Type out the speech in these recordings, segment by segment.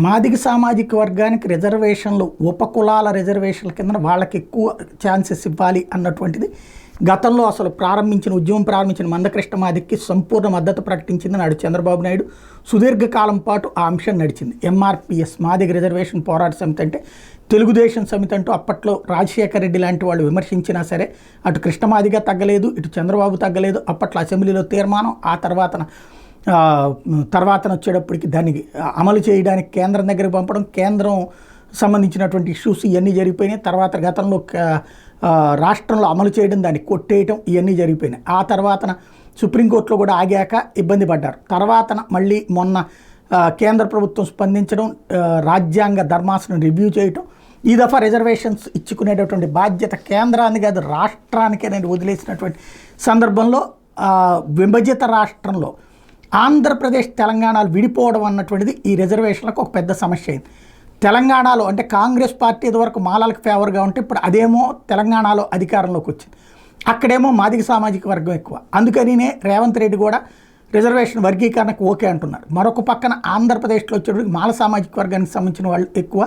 మాదిగ సామాజిక వర్గానికి రిజర్వేషన్లు ఉపకులాల రిజర్వేషన్ల కింద వాళ్ళకి ఎక్కువ ఛాన్సెస్ ఇవ్వాలి అన్నటువంటిది గతంలో అసలు ఉద్యమం ప్రారంభించిన మందకృష్ణ మాదిగకి సంపూర్ణ మద్దతు ప్రకటించింది నాడు చంద్రబాబు నాయుడు. సుదీర్ఘకాలం పాటు ఆ అంశం నడిచింది. ఎంఆర్పిఎస్ మాదిగ రిజర్వేషన్ పోరాట సమితి అంటే తెలుగుదేశం సమితి అంటూ అప్పట్లో రాజశేఖర రెడ్డి లాంటి వాళ్ళు విమర్శించినా సరే అటు కృష్ణమాదిగ తగ్గలేదు, ఇటు చంద్రబాబు తగ్గలేదు. అప్పట్లో అసెంబ్లీలో తీర్మానం, ఆ తర్వాత వచ్చేటప్పటికి దాన్ని అమలు చేయడానికి కేంద్రం దగ్గరికి పంపడం, కేంద్రం సంబంధించినటువంటి ఇష్యూస్ ఇవన్నీ జరిగిపోయినాయి. తర్వాత గతంలో రాష్ట్రంలో అమలు చేయడం, దాన్ని కొట్టేయటం ఇవన్నీ జరిగిపోయినాయి. ఆ తర్వాత సుప్రీంకోర్టులో కూడా ఆగాక ఇబ్బంది పడ్డారు. తర్వాత మళ్ళీ మొన్న కేంద్ర ప్రభుత్వం స్పందించడం, రాజ్యాంగ ధర్మాసనం రివ్యూ చేయటం, ఈ దఫా రిజర్వేషన్స్ ఇచ్చుకునేటటువంటి బాధ్యత కేంద్రానికి కాదు రాష్ట్రానికే నేను వదిలేసినటువంటి సందర్భంలో విభజిత రాష్ట్రంలో ఆంధ్రప్రదేశ్ తెలంగాణలు విడిపోవడం అన్నటువంటిది ఈ రిజర్వేషన్లకు ఒక పెద్ద సమస్య అయింది. తెలంగాణలో అంటే కాంగ్రెస్ పార్టీ ఇదివరకు మాలలకు ఫేవర్గా ఉంటే ఇప్పుడు అదేమో తెలంగాణలో అధికారంలోకి వచ్చింది. అక్కడేమో మాదిగ సామాజిక వర్గం ఎక్కువ. అందుకనినే రేవంత్ రెడ్డి కూడా రిజర్వేషన్ వర్గీకరణకు ఓకే అంటున్నారు. మరొక పక్కన ఆంధ్రప్రదేశ్లో వచ్చేటప్పటికి మాల సామాజిక వర్గానికి సంబంధించిన వాళ్ళు ఎక్కువ,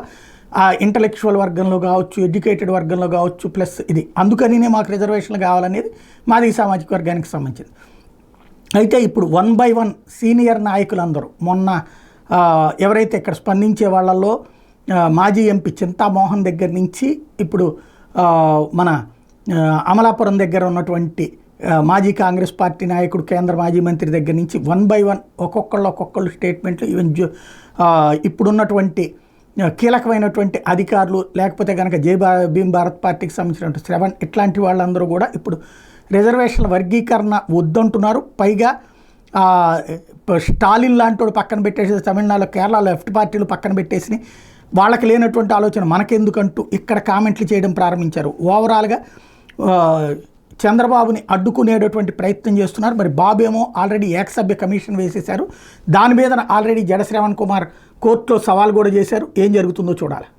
ఇంటలెక్చువల్ వర్గంలో కావచ్చు, ఎడ్యుకేటెడ్ వర్గంలో కావచ్చు, ప్లస్ ఇది అందుకనినే మాకు రిజర్వేషన్లు కావాలనేది మాదిగ సామాజిక వర్గానికి సంబంధించింది. అయితే ఇప్పుడు 1 by 1 సీనియర్ నాయకులందరూ మొన్న ఎవరైతే ఇక్కడ స్పందించే వాళ్ళల్లో మాజీ ఎంపీ చింతామోహన్ దగ్గర నుంచి ఇప్పుడు మన అమలాపురం దగ్గర ఉన్నటువంటి మాజీ కాంగ్రెస్ పార్టీ నాయకుడు, కేంద్ర మాజీ మంత్రి దగ్గర నుంచి 1 by 1 ఒక్కొక్కళ్ళు స్టేట్మెంట్లు, ఈవెన్ ఇప్పుడున్నటువంటి కీలకమైనటువంటి అధికారులు, లేకపోతే కనుక భీమ్ భారత్ పార్టీకి సంబంధించినటువంటి శ్రవణ్, ఇట్లాంటి వాళ్ళందరూ కూడా ఇప్పుడు రిజర్వేషన్ల వర్గీకరణ వద్దంటున్నారు. పైగా స్టాలిన్ లాంటి పక్కన పెట్టేసి తమిళనాడులో, కేరళలో లెఫ్ట్ పార్టీలు పక్కన పెట్టేసి వాళ్ళకి లేనటువంటి ఆలోచన మనకెందుకంటూ ఇక్కడ కామెంట్లు చేయడం ప్రారంభించారు. ఓవరాల్గా చంద్రబాబుని అడ్డుకునేటటువంటి ప్రయత్నం చేస్తున్నారు. మరి బాబు ఏమో ఆల్రెడీ ఏకసభ్య కమిషన్ వేసేశారు. దాని మీద ఆల్రెడీ జడ శ్రవణ్ కుమార్ కోర్టులో సవాల్ కూడా చేశారు. ఏం జరుగుతుందో చూడాలి.